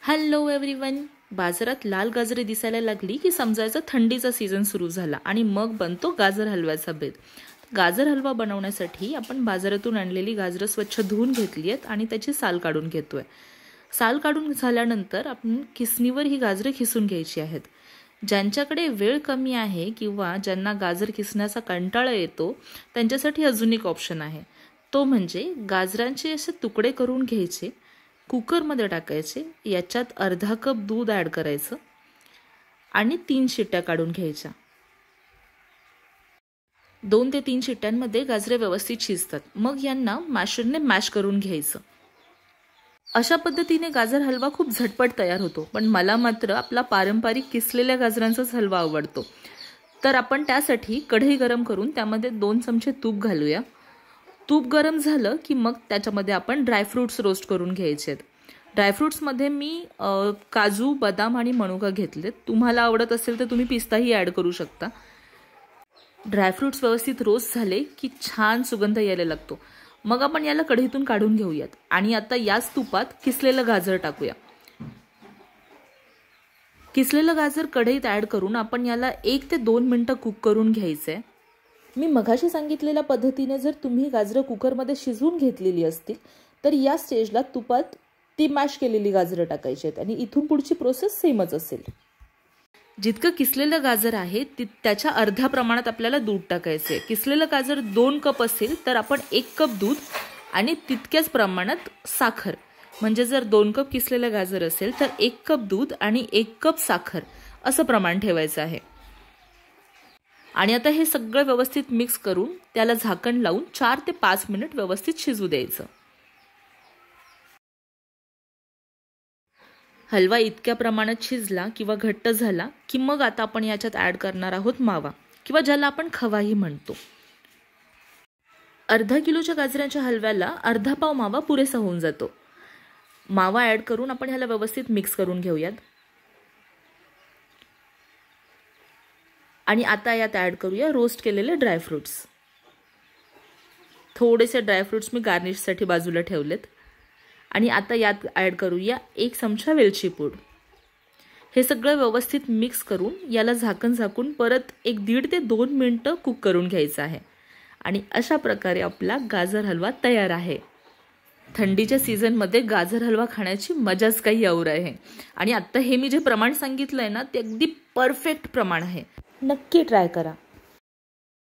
Hello everyone. बाजारात लाल गाजरे दिसायला लागली की समजायचं थंडीचा सीझन सुरू झाला आणि मग बनतो गाजर हलव्याचा बेत. गाजर हलवा बनवण्यासाठी आपण बाजारातून आणलेली गाजरं स्वच्छ धुवून घेतली आहेत आणि त्याची साल काढून घेतोय. साल काढून झाल्यानंतर आपण किसणीवर ही गाजरे खिसून घ्यायची आहेत. ज्यांच्याकडे वेळ कमी आहे किंवा ज्यांना गाजर किसण्याचा कंटाळा येतो त्यांच्यासाठी अजून एक ऑप्शन आहे. तो म्हणजे गाजरांचे असे तुकडे करून घ्यायचे, कुकरमध्ये टाकायचे, याच्यात अर्धा कप दूध ॲड करायचं आणि 3 शिट्ट्या काढून घ्यायच्या. 2 ते 3 शिट्ट्यांमध्ये गाजरे व्यवस्थित शिजतात. मग यांना मॅशरने मॅश करून घ्यायचं. अशा पद्धतीने गाजर हलवा खूप झटपट तयार होतो. पण मला मात्र आपला पारंपरिक किसलेल्या गाजरांचाच हलवा आवडतो. तर आपण त्यासाठी कढई गरम करून त्यामध्ये 2 चमचे तूप घालूया. तूप गरम झालं की मग त्याच्यामध्ये आपण ड्रायफ्रूट्स रोस्ट करून घ्यायचे आहेत. ड्रायफ्रूट्समध्ये मी काजू, बदाम आणि मनुका घेतलेत. तुम्हाला आवडत असेल तर तुम्ही पिस्ताही ॲड करू शकता. ड्रायफ्रूट्स व्यवस्थित रोस्ट झाले की छान सुगंध यायला लागतो. मग आपण याला कढईतून काढून घेऊयात आणि आता याच तुपात किसलेलं गाजर टाकूया. किसलेलं गाजर कढईत ॲड करून आपण याला 1 ते 2 मिनिटं कुक करून घ्यायचंय. मी मघाशी सांगितलेल्या पद्धतीने जर तुम्ही गाजरं कुकरमध्ये शिजवून घेतलेली असतील तर या स्टेजला तुपात ती मॅश केलेली गाजरं टाकायची आहेत आणि इथून पुढची प्रोसेस सेमच असेल. जितकं किसलेलं गाजर आहे त्याच्या अर्ध्या प्रमाणात आपल्याला दूध टाकायचं आहे. किसलेलं गाजर 2 कप असेल तर आपण 1 कप दूध आणि तितक्याच प्रमाणात साखर, म्हणजे जर 2 कप किसलेलं गाजर असेल तर 1 कप दूध आणि 1 कप साखर असं प्रमाण ठेवायचं आहे. आणि आता हे सगळं व्यवस्थित मिक्स करून त्याला झाकण लावून 4 ते 5 मिनिट व्यवस्थित शिजू द्यायचं. हलवा इतक्या प्रमाणात शिजला किंवा घट्ट झाला की मग आता आपण याच्यात ॲड करणार आहोत मावा, किंवा ज्याला आपण खवाही म्हणतो. अर्धा किलोच्या गाजराच्या हलव्याला अर्धा पाव मावा पुरेसा होऊन जातो. मावा ॲड करून आपण ह्याला व्यवस्थित मिक्स करून घेऊयात. आणि आता यात ॲड करूया रोस्ट केलेले ड्रायफ्रुट्स. थोडेसे ड्रायफ्रुट्स मी गार्निशसाठी बाजूला ठेवलेत. आणि आता यात ॲड करूया 1 चमचा वेलची पूड. हे सगळं व्यवस्थित मिक्स करून याला झाकण झाकून परत 1.5 ते 2 मिनिटं कुक करून घ्यायचं आहे. आणि अशा प्रकारे आपला गाजर हलवा तयार आहे. थंडीच्या सीझनमध्ये गाजर हलवा खाण्याची मजाच काही और आहे. आणि आत्ता हे मी जे प्रमाण सांगितलं आहे ना ते अगदी परफेक्ट प्रमाण आहे. नक्की ट्राय करा.